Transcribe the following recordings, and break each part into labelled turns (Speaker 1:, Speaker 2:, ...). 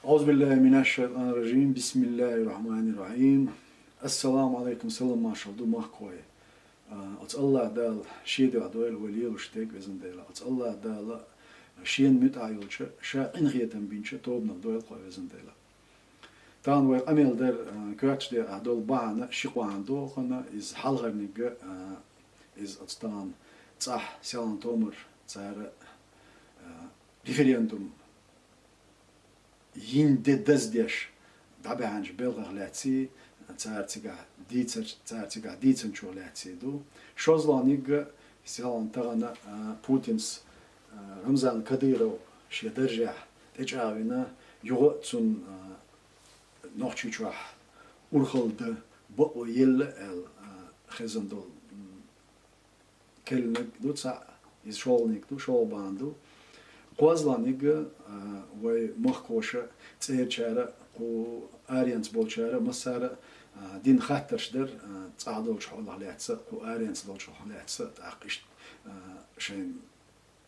Speaker 1: أعوذ بالله من الشيطان الرجيم بسم الله الرحمن الرحيم السلام عليكم سلام ما شاء الله ما خوي أتس الله دال شيد عدوال ولي وشتك بزن دالا أتس الله دال شين متعيل شا إنغيتم بينش توبنا دوال خوي بزن دالا تان وي أميل در كواتش دي عدول بانا شيقوان دو خنا إز حلغرنيج إز أتستان صح سيلان تومر صار ريفريندوم يندي دزديش دابا عنج بلغ لاتسي تسارتيغا ديتسن شو لاتسي دو شوزلانيغ سيلان تغنا بوتينس رمزان كاديرو شي درجة تجاوينا يغتسون نوخشيشوح أورخلد بقو يل خزندول كلنك دو تسا إز شولنيك دو شولباندو قوازلانيغ وي مخكوشة تسيرشارة قو آريانس بولشارة مسارة دين خاطرشدر تصعدولش حول لاتسا قو آريانس دولش حول لاتسا تعقشت شين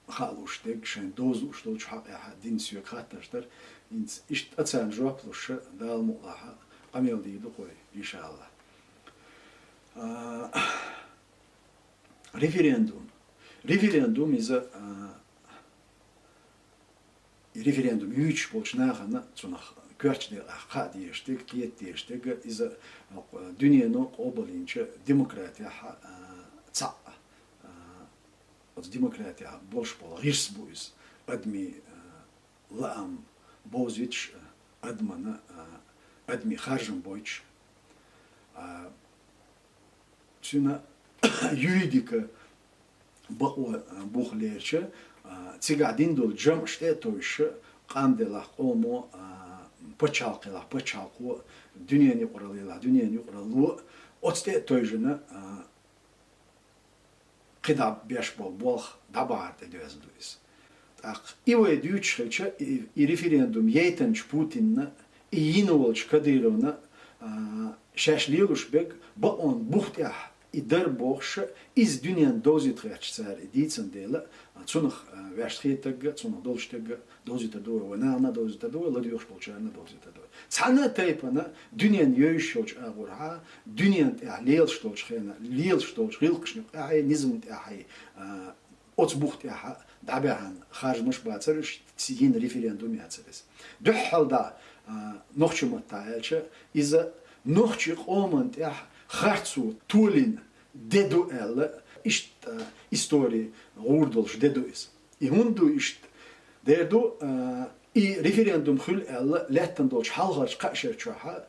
Speaker 1: خالوش ديك شين دوزوش دولش حق دين سيوك خاطرشدر إنت إشت أتسان جوابلوش دال مقلاحة قميل ديدو قوي إن شاء الله ريفريندوم إذا ريفريندوم يوش بولش ناخنا تونخ كوارش دي قاد يشتك قيت يشتك إذا دنيا نو قبلينش ديمقراطيا تصع ديمقراطيا بولش بول غيرس بويز أدمي لام بوزيتش أدمنا أدمي خارجن بويتش تنا юридика бухлерче цигадин дол джам штетойш қанделах омо пачалқу дүниені құралу отсте тойжына қидап беш болх дабарте дөздуис так иве дючхече и референдум ейтенч Путинна и йинолч Кадыровна шашлилушбек ба он бухтях и дар бохш из дюнян дозит хачцар идицен дела цунах вяштхитаг цунах долштаг дозит до ванана дозит до ладюш полчана дозит до цана тайпана дюнян йойшоч агурха дюнян лел шточ хена лел шточ хилкшни ай низм ай отбухт я дабян харжмыш бацарыш син референдум яцарис духалда нохчумата элче из нохчи омант я Харцу Тулин деду элла ишт истории урдолш дедуис. И хунду ишт деду и референдум хул элла леттен долш халгарш кашер чуха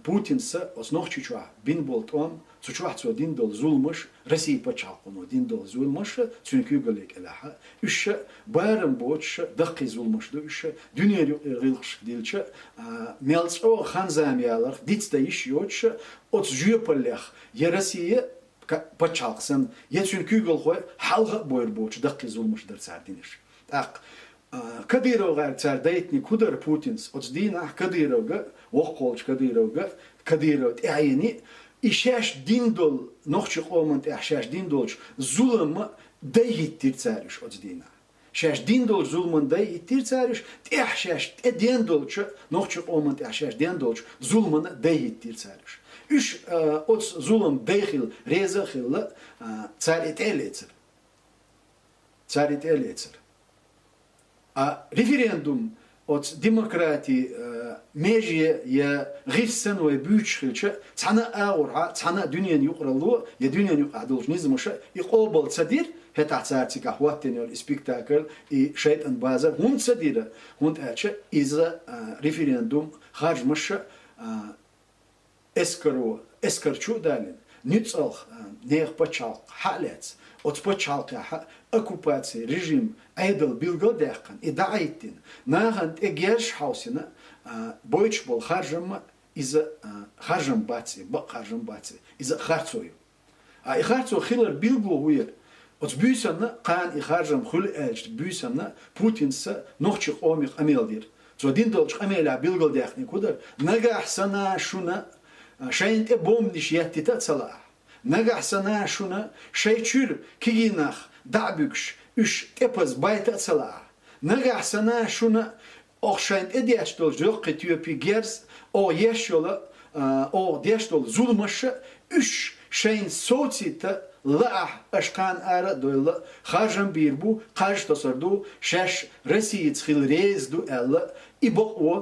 Speaker 1: Путинса оснохчи чуха бин болт он цучух цу дин дол зулмыш Россия пачалкуно дин дол зулмыш цункюгалек элаха үш байрам боч дакки зулмыш ду үш дүния рилкш дилче мелцо ханзамиялар дитста иш йоч от жүйөпаллах я Россия пачалксын я цункюгал хой халга бойр боч дакки зулмыш дер сардиниш так Кадыровга цардайтни кудар Путинс от дина Кадыровга وقولش كديرو يعني إشاش دين دول نخش قومنت إشاش دين دولش ظلم ده تيرتسارش أجدينا شاش دين دول ظلم ده تيرتسارش إحشاش دين دولش نخش قومنت إحشاش دين دولش ظلم ده تيرتسارش إيش أتس ظلم داخل رزق خلا صارت إليتر ريفرندوم от демократии меже я гифсен ве бючхилче цана аурха цана дюнян юқралу я дюнян юқадолжнизмуша и қобал цадир хета цартика хваттенер и спектакль и шайтан базар хун цадира хун аче из референдум хаджмаша эскарчу далин ницалх нех пачал халец от спочалка оккупации режим айдал билгодехкан и дайтин наган эгерш хаусина бойч бол харжам из харжам баци из харцою и харцо хилер билго хуер от бюсана кан и харжам хул элч бюсана путинса нохчих омих амелдир so din dolch amela bilgodехни кудар нагах сана шуна шайнте бомниш яттита цала нагах сана шуна шайчур кигинах дабюкш үш тепаз байта цала нагах сана шуна أخشين إدياشتول جوق تيوبي جيرز أو يشول أو دياشتول زولمش إش شين صوتيت لا أشكان آرا دويل خارجن بيربو خارج تصردو شش رسيت خيل ريز دو ألا إبقوا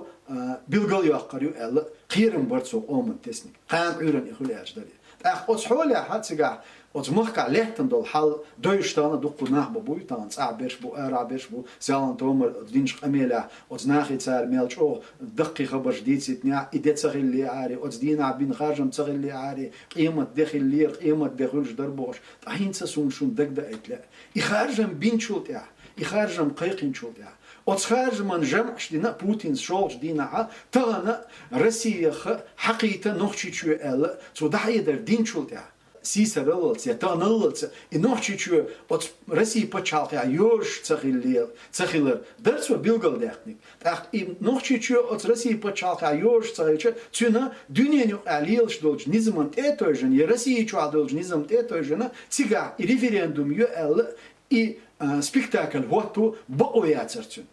Speaker 1: بيلغل يقريو ألا خيرن برتسو أومن تسني قان عيرن يخلي أجدري أخذ حولها حتى От махка лехтен дол хал доиштана дукку нахба буйтан цабеш бу арабеш бу залан томер динш амеля от нахи цар мелчо дقي خبر جديد ня иде цагилли ари от дина бин хажам цагилли ари قيمت داخل لير قيمت داخل دربوش تاهينسا سون شون دغدا اتلا يخرجم بينشوت يا يخرجم قيقين شوت يا от خارج من جمعش دينا بوتين شولج دينا تغنا روسيا حقيقه نوخشي شو ال تو دايدر دينشوت يا سيسرلت يا تانلت إنوحشيشوا от России почалка юж цахилер درسوا بيلغل داخنك так и нохчичу от России почалка юж цахилер цюна дюненю алилш долж низман этой же не России чуа долж низм этой же на цига и референдум ю эл и спектакль вот бояцерцун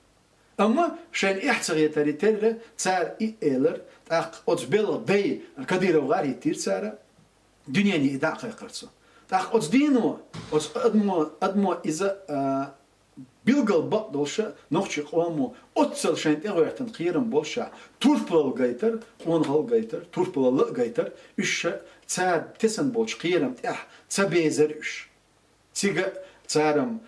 Speaker 1: أما شان إحصائية تريتر صار إيلر так от بيل داي كدير وغاري تير صار دنياني إداقة قرصو تاخ أتس دينو أتس أدمو إذا بيلغل بقدلشة نوخشي قوامو أتصل شان تغيرتن قيرن بولشة توربل غيتر قونغل غيتر توربل غيتر إش تسار تسن بولش قيرن تح تبيزر إش تيجا تسارم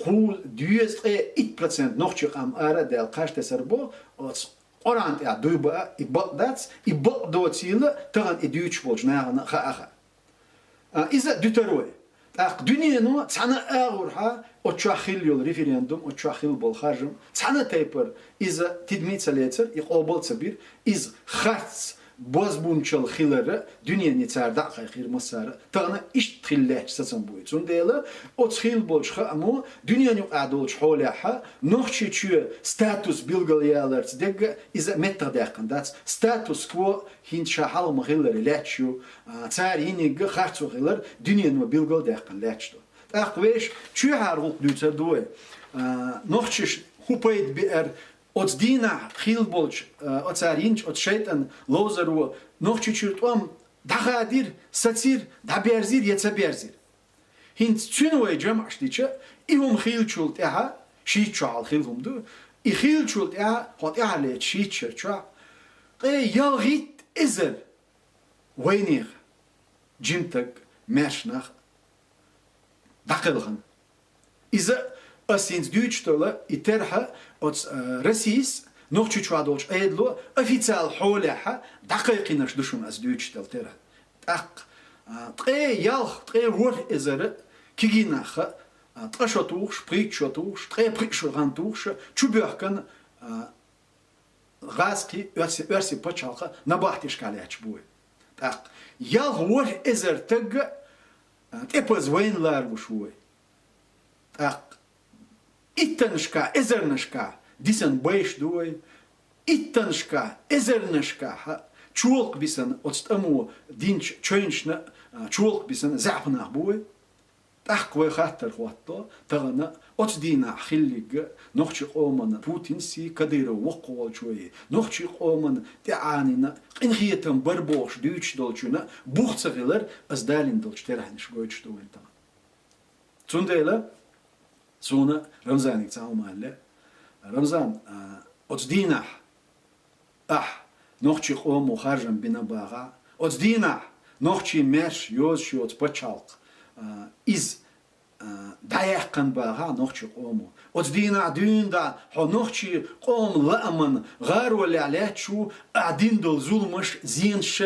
Speaker 1: قول 2% نوخشي قام آرا دال قاش تسربو أتس أورانت يا دوبا إبقداتس إبقدوتيل تغن إديوش بولش ناغن خاخا إذا دوتروي أق دنيا نو تانا أغورها أتشاخيل يول ريفرندوم أتشاخيل بالخارجم تانا تايبر إذا تدميت ليتر يقابل تبير إذا خرط بازبونشل خيلر دنيا نتار دقة خير مسار تانا إيش تخيله ستسم بوي تنديلا أتخيل بالشخ أمو دنيا نو أدولش حولها نخشي شو ستاتوس بيلغاليالرت دق إذا متى دقن دات ستاتوس كو هين شحال مخيلر لاتشو تار هينيج خرطو خيلر دنيا نو بيلغال دقن لاتشتو تاقويش شو هارغوك دوتر دوي نخشي هوبايد بير от дина хилболч от царинч от шейтан лозеру noch чуть-чуть дагадир сатир даберзир яцаберзир хинт цюнуэ жамаштича ивум хилчулт яха шичал хилгумду и хилчулт я хот яле шичерча ялгит изер вейнир джимтак мершнах дакылган иза أسينز دوتشتولا يترها أتس رسيس نوخشي شوادولش أيدلو أفيتال حولها دقيقين نش دشون أس دوتشتل ترها أق تقي يالخ تقي ور إزر كيجيناخ تقشوتوش بريتشوتوش تقي بريتشورانتوش تشوبيركن غاسكي أرسي بتشالخ نباحتش كالياتش بوي أق يالخ ور إزر تج تبز وين لار وشوي أق إتنشكا إزرنشكا ديسن بايش دوي إتنشكا إزرنشكا چولق بيسن أتستمو دينش تشينشنا چولق بيسن زعبنا بوي تحقوي خاطر خواتو تغنى أتدينا خليق نوخشي قومن بوتين سي كديرو وقوال شوي نوخشي قومن تعانينا إنخيتن بربوش دوش دولشنا بوخصغيلر أزدالين دولش ترهنش قويتش دوين تا تسونديلا سونا رمزانك تعاو ماله رمزان أتدينا نوخشي قوم خارجن بنا باغا أتدينا نوخشي مش يوز شوت بتشالق إز دايقن باغا نوخشي قومو أتدينا دين دا هو نوخشي قوم لأمن غار ولا علاتشو قاعدين دول زولمش زينش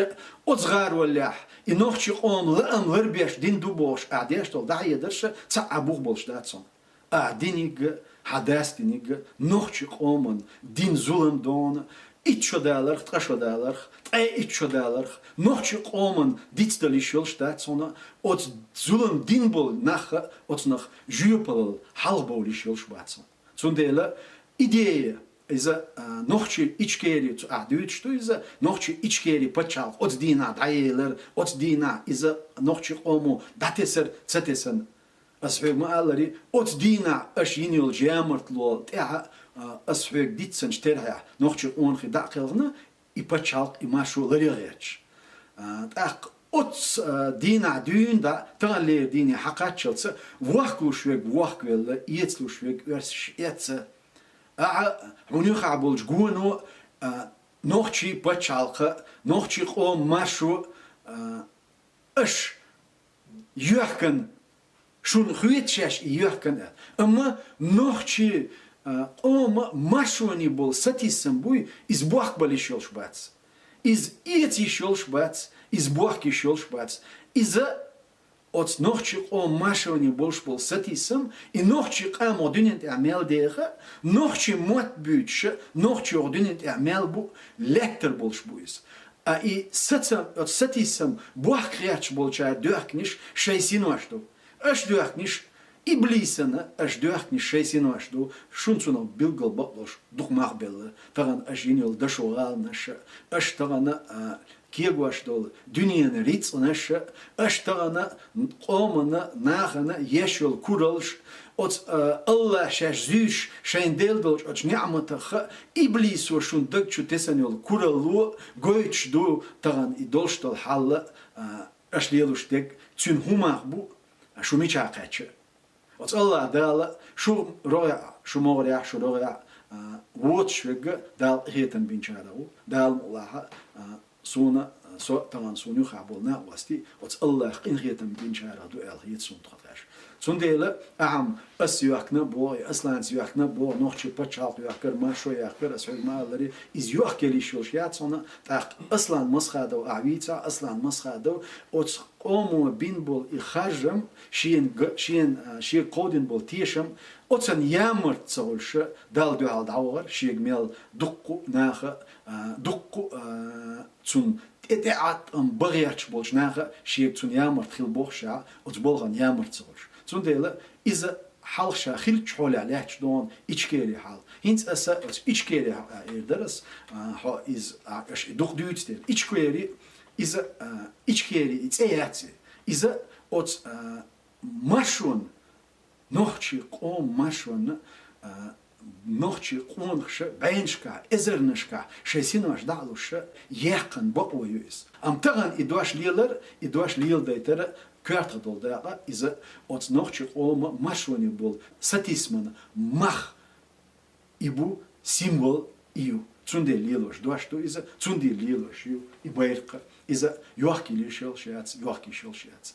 Speaker 1: أتغار ولا نوخشي قوم لأم غربيش دين دوبوش قاعديش دول دا يدرش تعبوغ بولش داتسون دينيج حداستينيج نوخشي قومن دين زولم دون إتشو دالرخ تقشو دالرخ إتشو دالرخ نوخشي قومن ديت دليشيل شتاتسونا أت زولم دين بول نخ أت نخ جيوبل حلبو ليشيل شباتسون سونديلا إدية إذا نوخشي إتشكيري دويتشتو إذا نوخشي إتشكيري بتشال أت دينا دايلر أت دينا إذا نوخشي قومو داتسر تساتسن أصحاب ما قالري أتدينا أشيني الجامرت لول تاعها أسويك ديت سنشترها نوخش أون خداع قلنا يبتشالق يماشو لريغيرش أق أتس دين عدين دا تغلي ديني حقات شلتس وحكو شويك وحكو يتلو شويك ورش يتس هونيخ عبولج جوانو نوخشي بتشالق نوخشي قوم ماشو أش يحكن شون خويت شاش يحكن أما نوخشي ماشوني بول ستيسم بوي إز بوخ بالي شولش باتس إز إيتي شولش باتس إز بوخكي شولش باتس إذا أت نوخشي ماشوني بولش بول ستيسم إي نوخشي قام ودنيت أعمال ديخا نوخشي موت بيتش نوخشي ودنيت أعمال بو لتر بولش بويس إي ستيسم بوخ كرياتش بولشا دوخنيش شايسين واشتو أش دوخنيش إبليسنا أش دوخني شيسين واشدو شنصنا بيلقل بطلش دوق مقبل تغن أجينيل دشوغال نش أش تغن كيغواش دول دنيا ريتس نش أش تغن قومنا ناخنا يشول كورلش أت الله شاش زيش شين ديل دولش أش نعمة خ إبليس وشون دك شو تسنيل كورلو قويتش دو تغن إدولش دول حال أش ليلوش دك تون هما بو شو ميشاقاتش وات الله دال شو رائع شو مغرع شو رائع واتش وجه دال هيتن بينشارو دال الله سونا سو طبعا سونيو خابولنا واستي وات الله قين هيتن بينشارو دو ال هيت سون تخاش سون ديلا أهم أسيوكنا بو أصلا سيوكنا بو نوخشي بتشال يوكر ما شو يوكر أسوي ما لري إز يوكلي شوشيات سونا تاق أصلا مسخادو أعويتا أصلا مسخادو وات قومو بين بول إخاجم شين قودين بول تيشم واتن يامر تصولش دال دو على دعور شي جميل دقو ناخ دقو تون اتعات بغيرش بولش ناخ شي تون يامر تخيل بوخشا وتبولغن يامر تصولش تون ديلا إذا حالشا خيل تحول عليه دون إيشكيري حال هنت أسا إيشكيري درس ها إز دق دوتستيل إيشكيري إذا إيشكيري إتسياتي إذا أت ماشون نوخشي قوم ماشون نوخشي قونخش بينشكا إزرنشكا شيسينوش دعلوش يقن بقويوس أم تغن إدواش ليل دايتر كارت دول داقا إذا أت نوخشي قوم ماشوني بول ستيسمن مخ إبو سيمبول إيو تسوندي ليلوش دواشتو إذا تسوندي ليلوش يو إبايرق إذا يوحكي ليشيل شياتس يوحكي شيل شياتس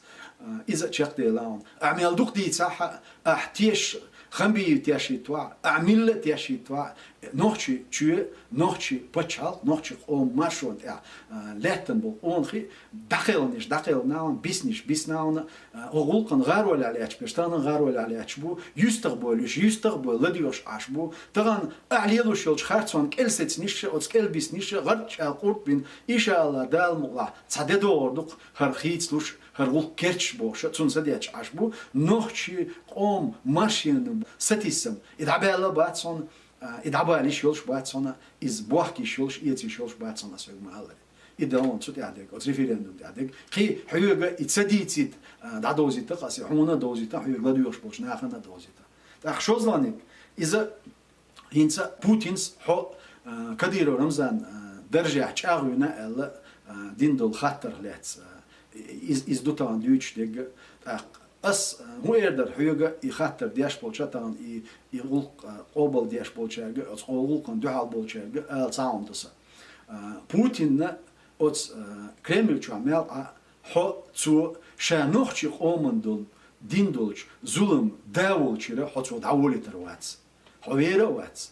Speaker 1: إذا تشاق دي لاون أعمل دوق دي صح أحتيش خمبي تياشي توا أعمل تياشي توا نوخشي تشوي نوخشي بتشال نوخشي قوم ماشون لاتن بول أونخي داخل ناون بيس ناون أغلقن غار ولا عليش بيشتان غار ولا عليش بو يستقبل لديوش عش بو تغن أعليلو شيلش خارتون كيلسيت نيش أو كيلبيس نيش غرتش قرط بين إن شاء الله دال مغلا تصدق وردق هرخيتلوش هرغل كرتش بوش تون سديتش عش بو نوخشي قوم ماشين ستيسم إدعبالا باتسون إدعبالي شيلش باتسون إز بوحكي شيلش إيتي شيلش باتسون أسوي مهالري إدلون صوت يعدك أو ريفيرندوم يعدك قي حيوغا إتسديتيت دعوزي تقاسي حونا دوزي تا حيوغا ديوش بوش ناخنا دوزي تا أخشوزلانك إذا هينسا بوتينس حو كديرو رمزان درجة أحشاغونا ألا دين دول خطر لاتس إز دوتان ديوش ديگ أس هو يقدر حيوغا يخطر دياش بولشا تان يغلق قوبل دياش بولشارجا أو قوغلقن دوحال بولشارجا أل تسا بوتين أوت كريمل تعمل حو تو شانوخشي قومن دول دين دولش ظلم داولشيرا حو تو داولي ترواتس حويرا واتس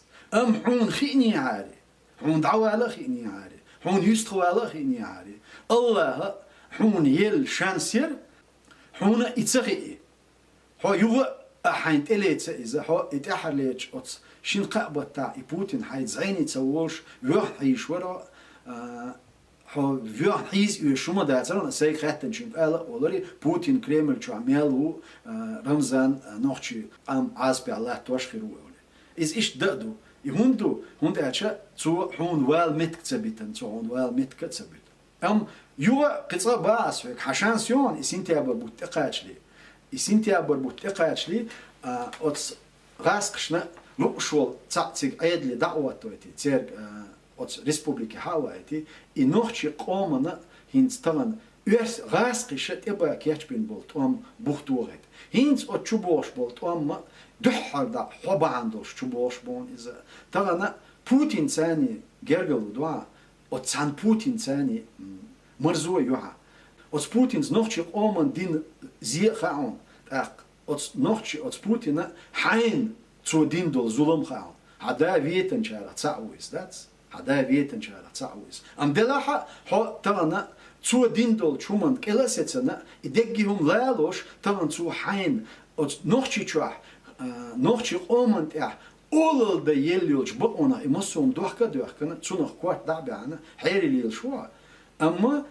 Speaker 1: حون خيني عاري حون دعوالا خيني عاري حون يستخوالا خيني عاري الله حون يل شانسير حون إتسغي حو يغ أحين تليت إذا حو إتحرليش أوت شين قابة تاع بوتين حيت زيني تسووش ويح يشورا حو ويح حيز يشوما داتران ساي خاتن شين قال ولري بوتين كريمل شو عملوا رمزان نوخشي أم عزبي الله توشخيرو ولي إيش دادو يهوندو هوند أشا تو حون وال متكتبتن تو حون وال متكتبت أم يوا قصة باس فيك حشان سيون إسنتيابر بوتقاتشلي إسنتيابر بوتقاتشلي أوت غاسقشنا لوشول تعتق أيدلي دعوتوتي تير أوت ريسبوبليكي هاوايتي إنوخشي قومنا هينز طبعا يرس غاسقي شت إبا كياتش بين بولت بوختوغت هينز أوت شبوش بولت دحر دا حبا عندوش شبوش بون إذا طبعا بوتين ثاني جرجلو دوا أوت سان بوتين ثاني مرزوه يوها أوت بوتينز نوخشي قومن دين زي خاون أوت نوخشي أوت بوتين حين تو دين دول ظلم خاون هذا فيتن شارع تعويز داتس هذا فيتن شارع تعويز أم دلاحة هو طبعا تو دين دول شومن كلا ستنا يدقيهم لالوش طبعا تو حين أوت نوخشي شوح نوخشي قومن تاع أول ده يليوش بقونا إمسهم دوحكنا تسونخ كوات دعبانا حيري ليل شوا أما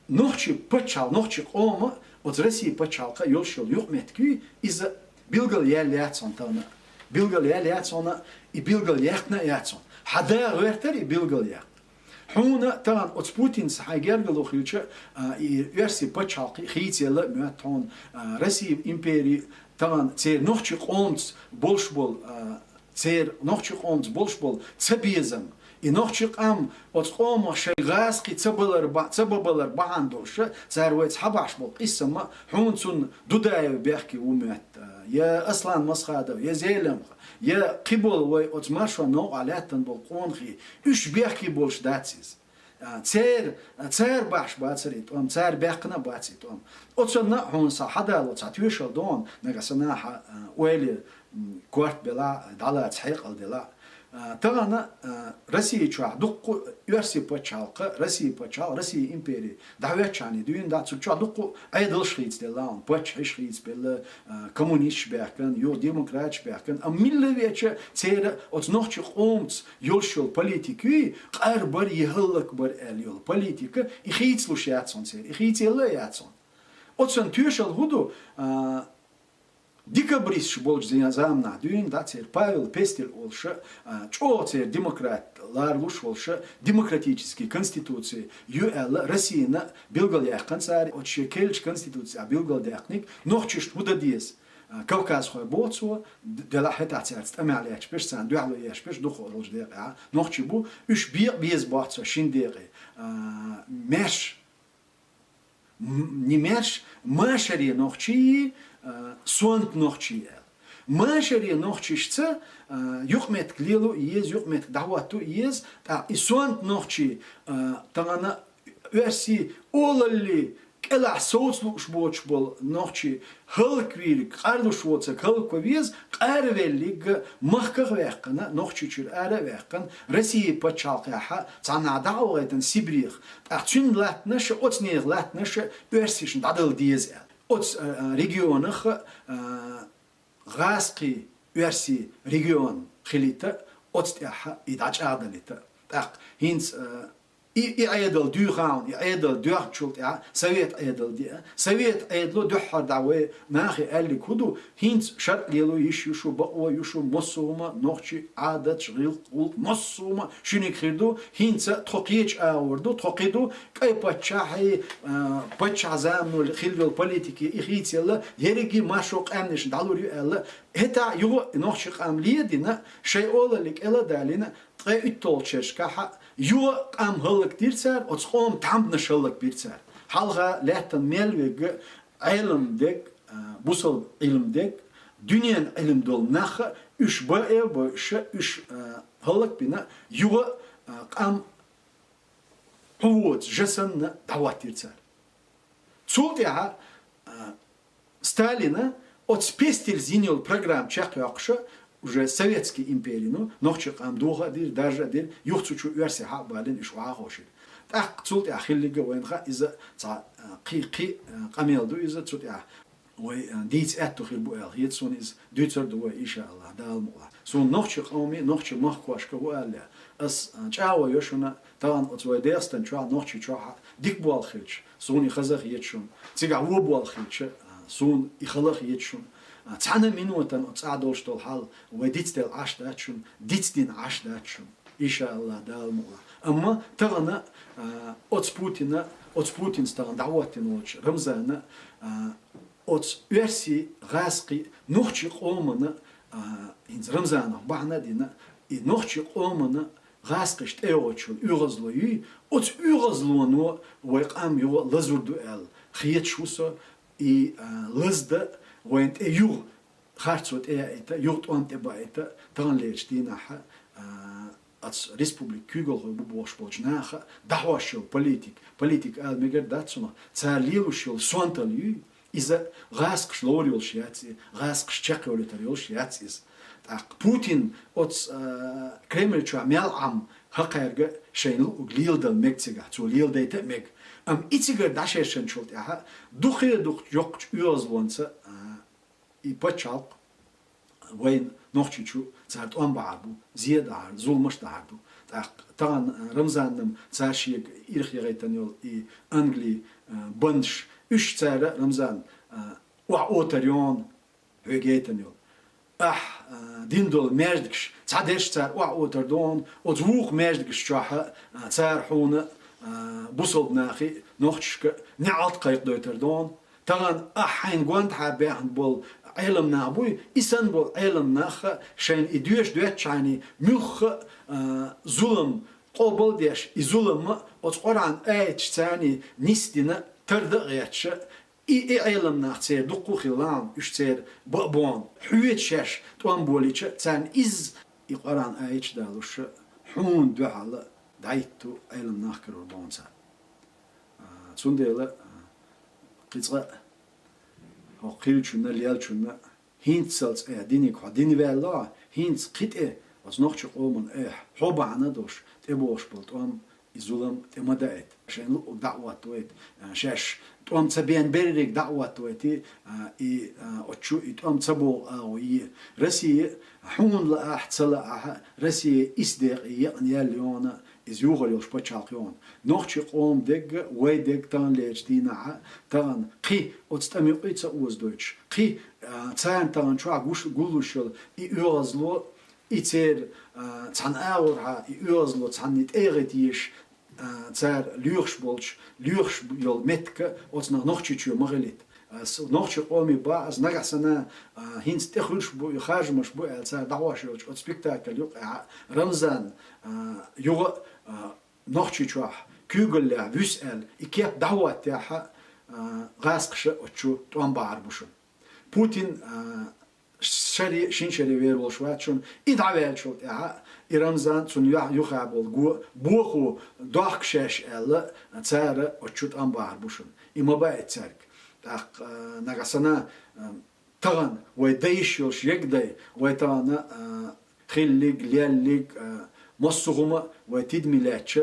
Speaker 1: نوخشي بتشال نوخشي قوما وترسي بتشال كا يلشل يقمتكي إذا بيلغل يالياتسون تانا بيلغل يالياتسون يبيلغل يحنا ياتسون حدا غيرتر يبيلغل يح هنا طبعا أتبوتين سحاجرجلو خيوتشا يرسي بتشال خيتي لا ماتون رسي إمبيري طبعا تير نوخشي قومز بولشبول تير نوخشي قومز بولشبول تبيزم إنوخشي قام وتقوم شيء غاسقي تببلر بعندوش زارويت حباش بول اسمه حونسون دوداي بيحكي ومات يا اصلا مسخاده يا زيلم يا قبول وي اوتماشو نو علاتن بالقونخي ايش بيحكي بولش داتسيز تسير باش باتسريت تسير بيحكنا باتسيت اوتسنا هونسا حدا لو تاتويش دون نغسنا ويلي كوارت بلا دالا تحقيق الدلا طبعا روسيا شو دق يرسي بتشالق روسيا بتشال روسيا إمبري دعوات شاني دوين دات شو دق أيدل شريط دلان بتش شريط بال كومونيست بيركن يو ديمقراط بيركن أميل ويتش تير أتنوخش قومت يلشل بوليتيكي قربر يهلك بر اليول بوليتيك يخيط لوشياتسون تير يخيط يلا ياتسون أتسن تيشل هدو ديكابريس شبولج زامنا دوين داتير Павел Пестель олша чоцер демократ ларлуш олша демократические конституции ЮЛ Россияна билгаляхкан царь от шекельч конституция билгалдяхник нохчиш худадиес Кавказ хой боцу дела хетацерст амалияч пеш сан дуалияч пеш духорож дера нохчибу үш бир без баца шиндери меш не меш машари нохчи сонт нохчи машари нохчишца юхмет клилу ез юхмет давату ез та и сонт нохчи тагана верси олалли кела соцлуш боч бол нохчи халквир карлушвоца халковез карвеллиг махках векна нохчи чур ара векн Россия пачалкаха цана даугайтен сибрих ахчин латнаш отнег латнаш версишн дадал диез от регионах غاسقي يرسي ريجيون خليتا أتستيح إدعش عدلتا هينس يعيدل دوغان يعيدل دوغشولت سويت عيدل دي سويت عيدلو دوحر دعوة ناخي اللي كودو هينس شرط ليلو يشو بقوة يشو مصومة نوخشي عادت شغيل قولت مصومة شنو خيردو هينس تقيج آوردو تقيدو كاي باتشاحي باتشا زامنو خيلو البوليتيكي إخيتي الله يريجي ماشوق أمنش دالوريو الله هتا يو نوخشي قاملية دينا شيء أولا لك إلا دالينا تغي اتول شرشكاحا يو قام هلك ديرسار وتقوم تعمدنش هلك بيرسار حالغا لاتن ميلوغ علم ديك بوصل علم ديك دنيا علم دول ناخ اش بقى باش اش هلك بينا يو قام قوت جسن دعوات ديرسار تسولتها ستالينا отспестил зинил программ чахяқша уже советский империи ну нохчик ам дуга дир даже дир юхчучу версия хабалин ишвахоши так цулт ахиллига венха иза ца қи қамелду иза цулт я ой диц эту хилбуэл хитсон из дюцер дуа иншаллах далмула сон нохчик ами нохчик махквашка валя ас чао йошуна таван отвой дестен ча нохчик ча дикбуал хич сони хазах ечун цига вобуал хич سون إخلاق يتشون تعنا منوتن أتصعدوش طول حال وديت دل عش داتشون ديت دين عش داتشون إن شاء الله دال مغلا أما تغنى أتسبوتين ستغن دعواتين وش رمزانا أتس يرسي غاسقي نخشي قومنا инз рамзана бахна дина и нохчи омана غاسقشت ايوتشل يغزلوي اوت يغزلونو ويقام يو لزردو ال خيت شوسو اي لزد وينت يو خارتسوت ايتا يوت وانت بايتا تان ليشتينا ح اتس ريسبوبليك كوغل بوش بوچناخ دعواشو политик ال ميگر داتسونا تساليلوشل سونتاليو إذا غاسقش لوريول شياتي غاسقش تشاقيوليتاريول شياتيز Путин от Кремль чуа мял хакайрга шейнл углил дал мексига цулил дейте мег итигер дашешен чулт яха духе дух yok юозлонца и почалк вайн нохчичу царт он бабу зедар зулмаш дарду тан рамзанным царшиг ирхирейтанел и англи бандш үш цара рамзан ва отарион вегейтанел ديندول ماجدكش تعداش تاع وتردون وتوق ماجدكش تاعها تاع حون بوصل ناخي نوختشك نعط قيق دوتردون تغن حين قوانت حابيان بول علم نابوي إسان بول علم ناخ شين إدوش دوات شاني مخ ظلم قبل ديش إظلم وتقران آيتش تاني نستنا تردق ياتش إي علم ناخسير دقو خلام يشتير بابون حويت شاش توان بوليتش تان إز يقران آيتش دالوش حون دوحال دايتو علم ناخكر بونسا تسونديلا قيتغا هو قيلچونا ليالچونا هينتسلت ديني كو ديني والله هينت قيت was noch schon oben حوبعنا دوش تبوش بلتوام إزولم تمدأت عشان دعوة تويت شاش توام تبين بريك دعوة تويتي إي أتشو توام تبو أو إي رسي حون لا أحتلا رسي إصدق يعني اليوم إزيوغل يوش بتشالقيون نوخشي قوم دق ويدق تان ليجدينا تان قي أتستمي قيتsa أوز دوتش قي تان تان شو عقوش قولوشل إيوازلو إتير تان أورها إيوازلو تان نتأغديش تار ليرش بولش ليرش يول متك أتنا نوخشي تشو مغليت نوخشي قومي با از نگسنا هینس تخلش بو يخرج مش بو تار دعواش يوش أت سبيكتاكل يوقع رمزان يوغ نوخشي تشوح كوغل لا بيسأل إكيب دعوة تاعها غاسقش أتشو توان بعربوشون بوتين شري شين شري ويرول شواتشون إدعوال شو تاعها إرمزان سون يخابل جو بوخو داخشش ألا تار أتشو توان بعربوشون إما بقى تارك نغسنا تغن ويديشوش يقدي ويتانا خليق لياليق مصغومة وتدميلاتش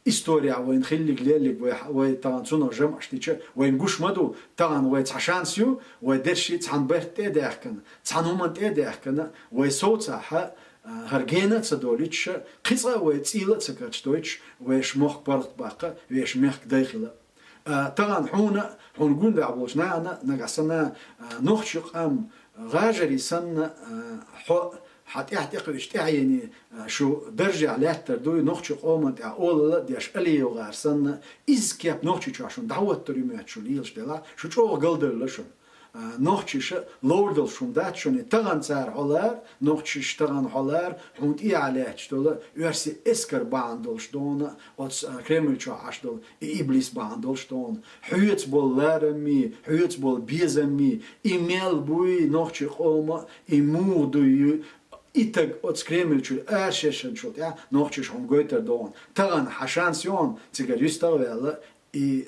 Speaker 1: история وين خليق لياليق ويتانا سونا جمعشتيش وين قوش مدو تغن ويتحشانسيو ويدرشي تحن برت إيديحكن تحن همانت إيديحكن ويسوتاها هرجينا تدوليتش قصة ويتسيلة تكاتشتويتش ويش موخ برت باقة ويش ميخ داخلة طبعا حون قول بعبوش نقصنا نخشق غاجري سن حتى يحتقش يعني شو درجة على تردوي نخشق أمد أول ديش ألي وغار سن إز كيب نخشق عشان دعوة تريمات شو ليلش دلا شو قلدر لشون نخشش لوردل شون دات شون تغن سار حلار نخشش تغن حلار هوند إيه عليه شتولا يرسي إسكر باندلش دون واتس كريمل شو عشتول إبليس باندلش دون حيوت بول لارمي حيوت بول بيزمي إيميل بوي نخشق أما إمور دوي إتق واتس كريمل شو أرششن شو تيا نخشش هم قوتر دون تغن حشانسيون تيجر يستوى إي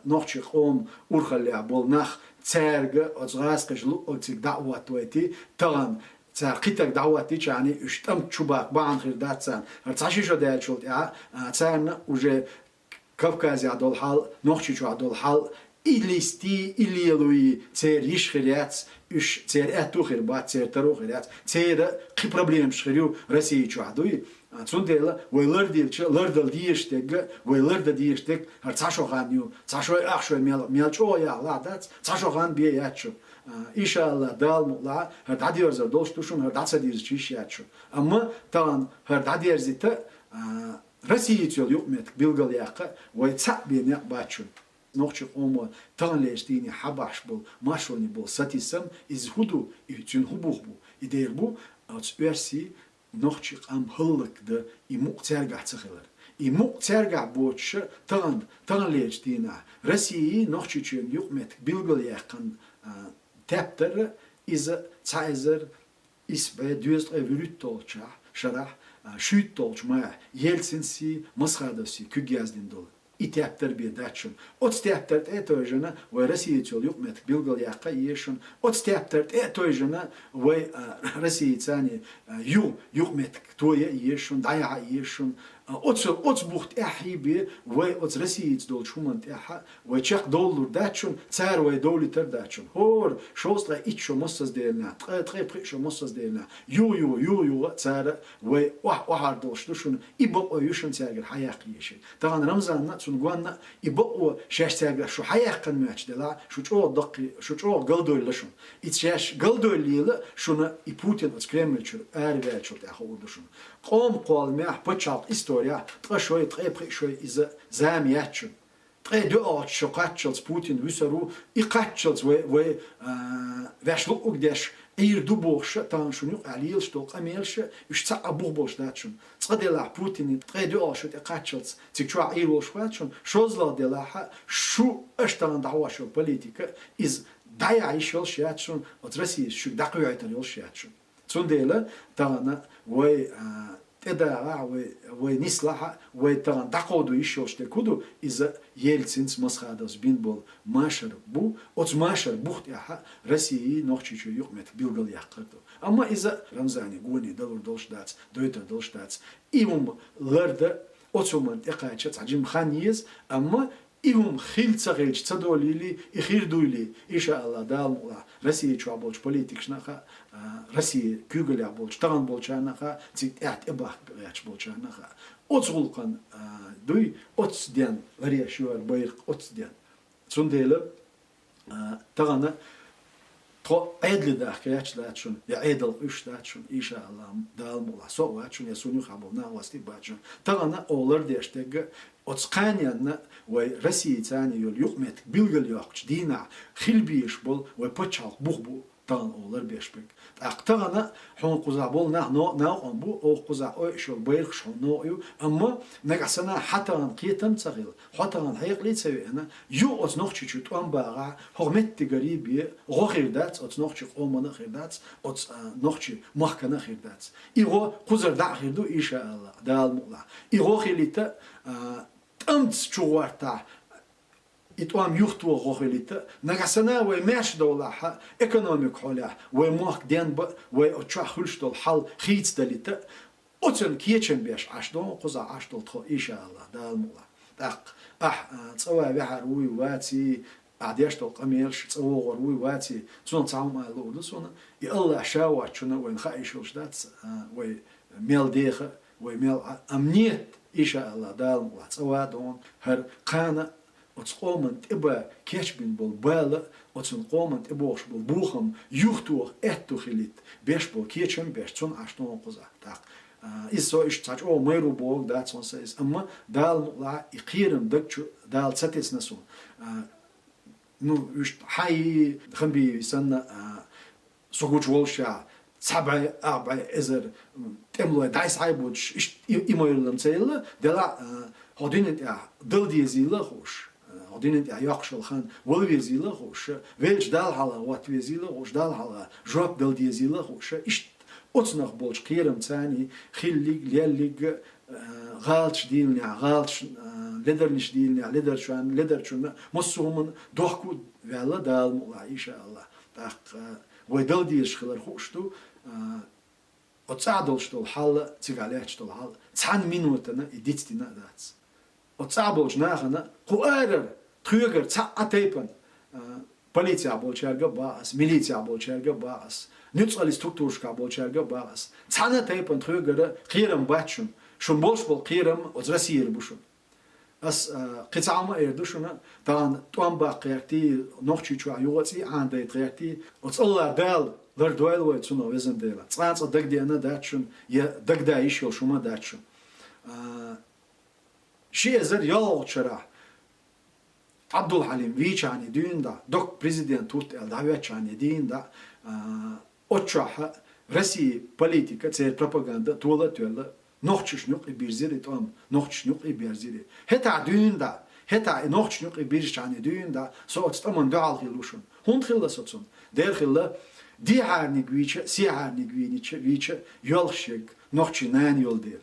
Speaker 1: نخشق أم أرخلي بول نخ تارجع أزغاسكش لو أتيك دعوة تويتي تغن تارقيتك دعوتي يعني اشتم شباك بعن غير داتسان هرتعشي شو دال شلت تارنا وجه كوكازي عدول حال نخشي شو عدول حال إليستي إليلوي تير يشخريات إش تير أتو خربات تير ترو خريات تير قي بروبليم شخريو رسي شو عدوي تسونديلا ويلردل ديشتك ويلرد ديشتك هرتعشو غانيو تعشو أخشو ميلشو يا لا دات تعشو غان بياتشو إن شاء الله دال مطلع هردعدير زردولش توشون هردعدير زيش ياتشو أما طبعا هردعدير زيتا رسي يتيول يوميتك بيلغل ياقا ويتسع بين يقباتشون نوخشي قومو تغن ليشتيني حباش بول ماشوني بول ساتيسم إز هدو يتين هبوخ بو İder bu versi nohçik am hıllık da imuk tergah çıkılır. İmuk tergah boğuşu tağın leç dina. Rusya'yı nohçiçün yukmet bilgili yakın tepter iz çayzer isbe düzt evlüt dolça şarah şüt dolçma Yeltsinsi Moskov'si kügyazdin dolu. İtepter bir daçın. Ot tepter etojana ve Rusya çol yukmet bilgili yakka yeşun. Ot tepter etojana ve Rusya tsani yukmet toya yeşun daya yeşun. Ots bucht ehibi ve ots Rusya dol şuman eha ve çak dolur daçın tsar ve doliter daçın. Hor şostra iço mossaz delna. Tre prişo mossaz delna. Yo tsar ve wahar dolştuşun ibo yuşun tsargır hayak yeşin. Tağan Ramazan'na guanna ibo şeştagla şu hayakkan müçdela şu çoğu daqi şu çoğu galdoyluşun içeş galdoylıyla şuna Putin от Kremlçür erveçür tahuduşun qom qalmah paçaq istoriya tqaşoy tqeprişoy iz zamiyatçın tqe dö şoqatçıls Putin visaru iqatçıls ve veşluk ugdeş İrdu boşa tanşunu aliyel stol qamelş üç abuh boşdaçın tsadela Putin tqedi olşut eqatçıls tikçua iluşvaçın şozla delaha şu ashtan davaşo politika iz daya işol şaçın от России şu daqıyaytan yol şaçın tsundela tana ve tedara ve nislaha ve tan daqodu işol ştekudu iz Yeltsins Moskov'das binbol maşar bu от maşar buht ya Rusya'yı nohçiçu yukmet bilgili yakırdı ama iz Ramzani guni dalur dolşdats doyta dolşdats larda otoman eqaçat acim khaniz ama İhum xiltsa gelç tsadolili ixirduyli inşallah dalmula Rusya çuabolç politik şnaxa Rusya kügüle bolç tağan bolçanaxa zit et ebah yaç bolçanaxa otzulqan duy otzdian variya şuar bayır otzdian tsundela tağana to edli da yaçlaçun ya edel üçlaçun inşallah dalmula sovaçun ya sunu xabona vasti baçun tağana olar deştege Отсканьяна ve Россия тани yol yukmet bilgil yokç dina xilbiş bol ve paçal buğbu tan olar beşbek. Aqtağana hon quza bol na on bu o quza o şol bayır şol no yu ama nagasana hatan qiyatam tsagil hatan hayqli tsevena yu ot noqçu çut on bağa hurmet garibi roxirdat ot noqçu omana xirdat ot noqçu mahkana xirdat. İro quzar da xirdu inşallah dalmula. İro xilita Amts çuvarta ituam yuhtu rohelita nagasana ve mesh dolaha ekonomik hola ve mak denba ve oçahulştol hal khitsdalita otun kiyechen beş aşdon quza aşdol to inşallah dalmula tak tsawa beharuy vati adeshtol qamelsh tsawa ruy vati tsun tsama lo sona i Allah shawa chuna wen khaishulshdat ve meldeha ve mel amniyet İnşallah dalmula tsawadon her qana otsqomant iba keçbin bol bala otsun qomant ibosh bol buham yuhtuh ettu khilit beş bol keçem beş tsun ashton quza tak isso ish tach o meru bol dat son says amma dalmula iqirim dakchu dal satis nasun nu ish hay khambi sanna soguch wolsha sabay abay ezer temlo dais haybuch imoyulum tsayla dela hodinit ya dil diyezila hoş hodinit ya yakşol khan vol vezila hoş velç dal hala wat vezila hoş dal hala job dil diyezila hoş iş otsnaq bolç qiyram tsani khillig lellig galç dilni galç ledernish dilni leder şu an leder şuna mosumun dohku vela dal mulla inşallah tak ve dil diyeshkhlar hoştu Otsa'dolştol hal tsigalechtol hal tsan minutana iditstina dats. Otsa'bolj nagana querer trüger tsa atepen politsiya bolcherga baas militsiya bolcherga baas nützali strukturska bolcherga baas tsana tepen trüger qiram batchun shun bolshbol qiram oz Russiya bushun as qitsama erduşuna dan tuamba qerti nochchichwa yugotsi ande qerti oz Allah dal Larduel ve tsuno vezendela. Tsantsa dagdiana daçun ya dagda işo şuma daçun. Şezer yolçara. Abdulhalim viçani düğünde dok prezident tut el davetçani düğünde oçaha Россия политика, царь пропаганда, тула, нохчишнюк и бирзири там, нохчишнюк и бирзири. Хета дюнда, хета нохчишнюк и биржчани дюнда, соцтаман дуал хилушун. Хунд хилла соцун. Дер хилла, диарник вича, сиарник вича, йолшиг, нохчинан йолдер.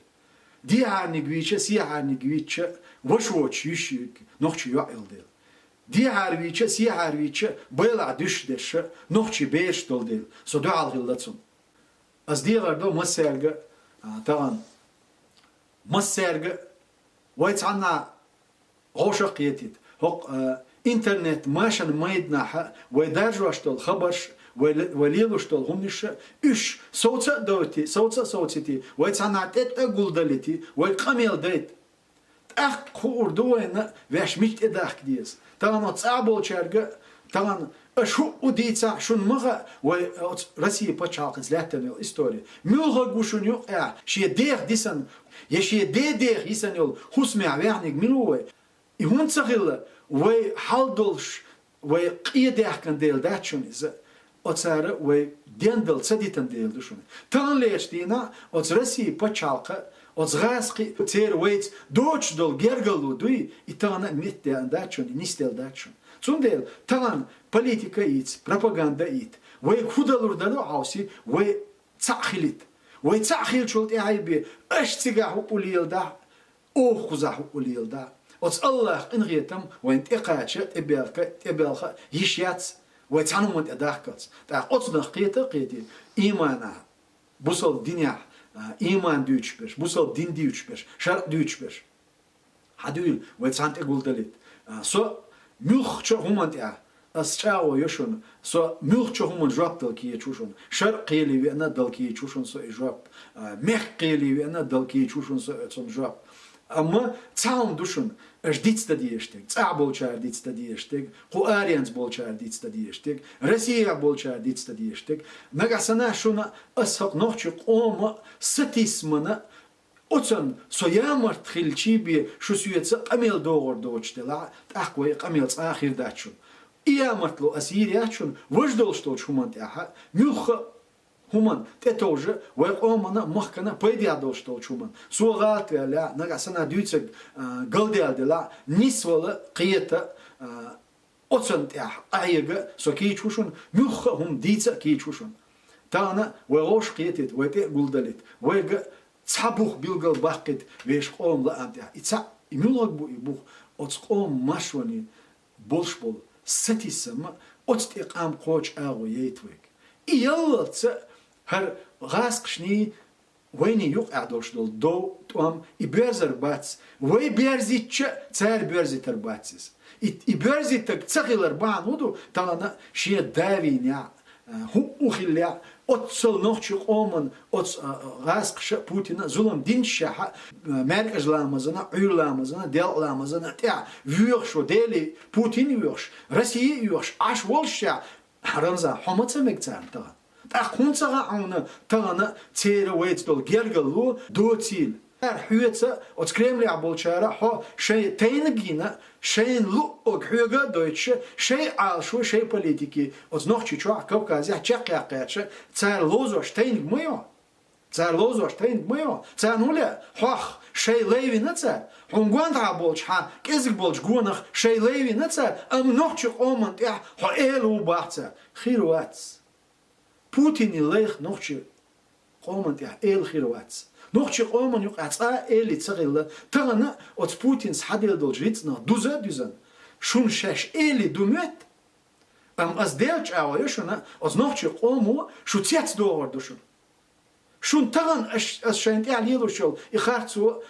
Speaker 1: Диарник вича, сиарник вича, вошоч юшиг, нохчи йолдер. Диар вича, сиар вича, бела дюшдеша, нохчи беш долдер. So dual хиллацун. Als diegar مسرقة طبعا مسرقة ويتعنا عشق يتيت هق إنترنت ماشان مايدنا ويدرجوا خبرش وليلوشتول همنش إيش صوتا دوتي صوتي ويتعنا تت أقول دلتي ويقاميل ديت أخ كوردوين ويش ميت إداخ ديس طبعا تصعبوا شرقة طبعا شو وديتا شون مغا ورسي بتشالق زلاتن الإستوري ملغا قوشون يقع شيء دير ديسن يشي دير يسن يول خسمع ويعنيك ملوه يهون تغيل وحالدولش وقيدة كان ديل داتشون إذا أتصار وديندل صديتن ديل دوشون تان ليش دينا أتصرسي بتشالق أتصغاسقي تير ويت دوتش دول جرجلو دوي إتانا ميت داتشون نيستيل داتشون Цундел, талан политика ит, пропаганда ит, вей худалур даду ауси, вей цахилит, вей цахил чулт и айби, аш цигаху улилда, охузаху улилда. От Аллах ингетам, вей текача, тебелха, ишьяц, вей цанумат эдахкац. Так, от нахкета, имана, бусал диня, иман дючбеш, бусал дин дючбеш, шар дючбеш. Хадуил, вей цант эгулдалит. So, ملخ همان تاع أسرع يشون سو ملخ همان جواب دلكي يشوشون شرق قيلي وأنا دلكي يشوشون سو جواب مخ قيلي وأنا دلكي يشوشون سو جواب أما تعم دوشون إيش ديت تديشتك تعب بولشار ديت تديشتك قواريانز بولشار ديت تديشتك روسيا بولشار ديت تديشتك نجاسنا شونا أسحق نخش قوم ستيسمنا أصلاً سيامرت خلشي بي شو سويت قميل دور دوتشتلا تأقوي قميل آخر داتشون إيامرت لو أسيرياتشون وجدولشتوش همان تأها ميوخ همان تتوجه ويقومنا مخكنا بيدي عدولشتوش همان سوغات لا نقصنا ديوتك قلديال دلا نسولا قيتا أصلاً تأها أيغا سو كيتشوشون ميوخ هم ديتا كيتشوشون تانا وغوش قيتت ويتي قلدلت ويغا تصبح بيلقى باقت ويش قوم لا أنت إتسا يملك بو أتقوم ماشوني بولش بول ستيسم أتقام قوش أغو يتوك يلا تس هر غاسقشني ويني يقع دوش دو توام يبرزر باتس وي بيرزيتش تسار بيرزيتر باتسيس يبرزيتك تسغيلر بان ودو تانا شي دافينيا هو خليا أتصل نخش قومن غاسقش بوتين زلم دين شح مركز لامزنا عيل لامزنا دل لامزنا تاع ويرش وديلي بوتين ويرش روسيا ويرش عش والشع رمزا حمت مكتر ترى تأخون ترى عنا ترى تير ويت دول جرجلو دوتيل حيوتة أتكلم عبالشارع ها شيء تينجينا شيء لؤك حيوجا دوتش شيء عالشو شيء بوليتيكي أتناقش شو عكوكازي حشق يقعش تار لوزوش تينج ميا تار لوزوش تينج ميا تار نولا حخ شيء ليفي نتسر هنقول عبالش ها كذب بالش جونخ شيء ليفي نتسر أم ناقش قومن تيا ها إلو بحث خيروات بوتين الليخ ناقش قومن تيا إل خيروات نوخش قومن يقع إلي تغيل تغنى أت بوتينس حديل دول جريتنا دوزن شون شاش إلي دومت أم أزديلش أويشنا أت نوخش قومو شو تيات دور دوشون شون تغن أس شاينت عليه دوشول يخارتسو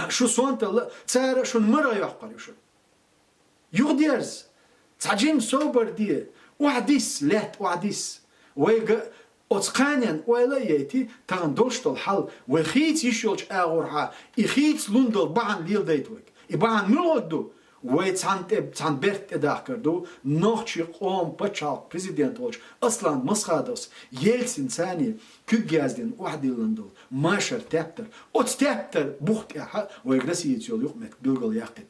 Speaker 1: شو سوانتل تار شون مرة يحقريشون يغديرز تعجين صوبر دي وعديس لات وعديس ويجا أتقانين ولا يأتي تغن دوشتل حل وخيت يشولش أغورها يخيت لندل بعن ليل ديتوك يبعن ملودو ويتعن برت إداكردو نوخشي قوم بتشال بريزيدنت ولش أصلا مسخادوس يلسن ثاني كجازدين واحد لندل ماشر تابتر أتابتر بوخت إحا ويجلسي يتيول يقمت بلغل يقد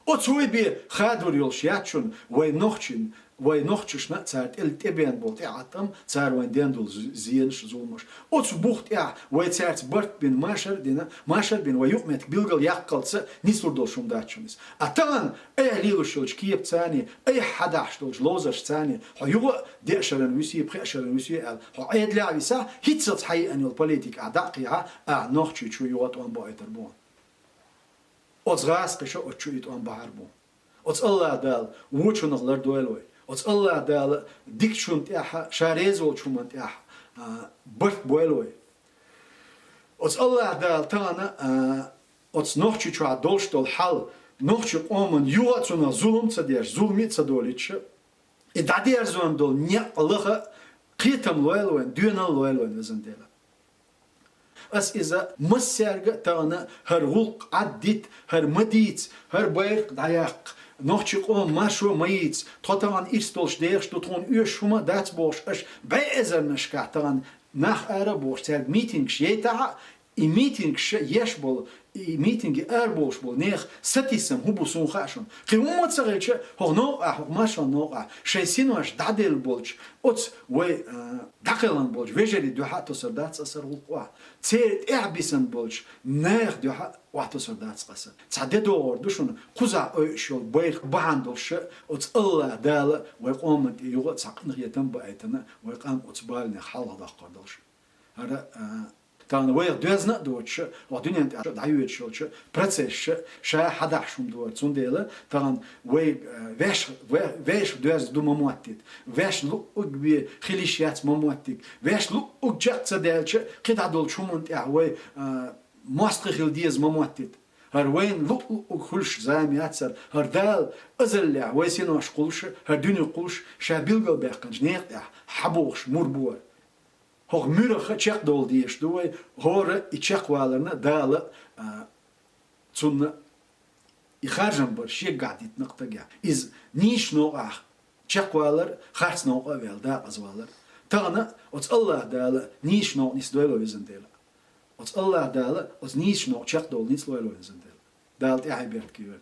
Speaker 1: أتسوي بي خادور يولش ياتشون وينوخشين وين نخشنا تسارت التبين بولت عطم تسار وين دندل زينش زولمش أوتس بوخت وين تسارت برت بين ماشر بين ويؤمت بيلقل يقلص نيسور دول شوم داتشونيس أتان أي ليلوشلج كيب تاني أي حداش دولج لوزش تاني هيو ديشرن ويسي بخشرن ويسي هو عيد لعبيسا هيتسات حي أن البوليتيك أدقيها نخشي شو يوات وان بايتربون أوتس غاس قشة أوتس يوات وان بحربون أوتس الله دال ووتشون غلر دويلوي أوتس الله دال ديكشون تاعها شاريز ووتشون تاعها برت بويلوي أوتس الله دال تانا أوتس نخشي شو عدولش دول حل نخشي قومن يواتسونا ظلم تدير ظلمي تدوليتش إدعدير زون دول نيقلها قيتم لويلوين دينا لويلوين وزنديلا أس إذا مسيرجع تانا هر غلق عديت هر مديت هر بيرق دايق نخشي قوم ماشو ميت تطان إستولش ديرش تطون يشوما دات بوش أش بيزر نشكا تان نخ أربوش تال ميتينج شيتا ميتينج يشبل ميتينج أربوش بول نيخ ستيسم هبو سون خاشون قيوم تسغيلش هو نوع هو ماشون نوع شيسينوش دادل بولش أوت وي دقلان بولش ويجري دوحة تصدات أسر وقوع تير إعبسن بولش نيخ دوحة وقت تصدات قصر تعدد دور دوشون قزع شو بيخ بعندوش أوت الله دال ويقوم يوقت ساقن يتم بأيتنا ويقام أوت بالني حال دقر دوش هذا تان وير دوزنا دوتش ودنيا انت دعيوت شوتش процесс شا حداشم دوت سونديلا تان وي ويش دوز دو مامواتيت ويش لو بي خليشيات مامواتيك ويش لو جات صدالش قد دول شومنت وي ماستر ديز مامواتيت هر وين لو كلش زام ياتسر هر دال ازل ويسينو شقولش هر دنيا قولش شا بيلغل باقنج نيق حبوش مربور هو مورخ تشق دول ديش دوي هور يتشق والرنا دال تون يخرجن برشي قاعد يتنقطع إز نيش نوع تشق والر خرس نوع ويل دا أزوالر تانا أتس الله دال نيش نوع نيس دويلو يزنديلا أتس الله دال أتس نيش نوع تشق دول نيس دويلو يزنديلا دال تيعي بيرت كيول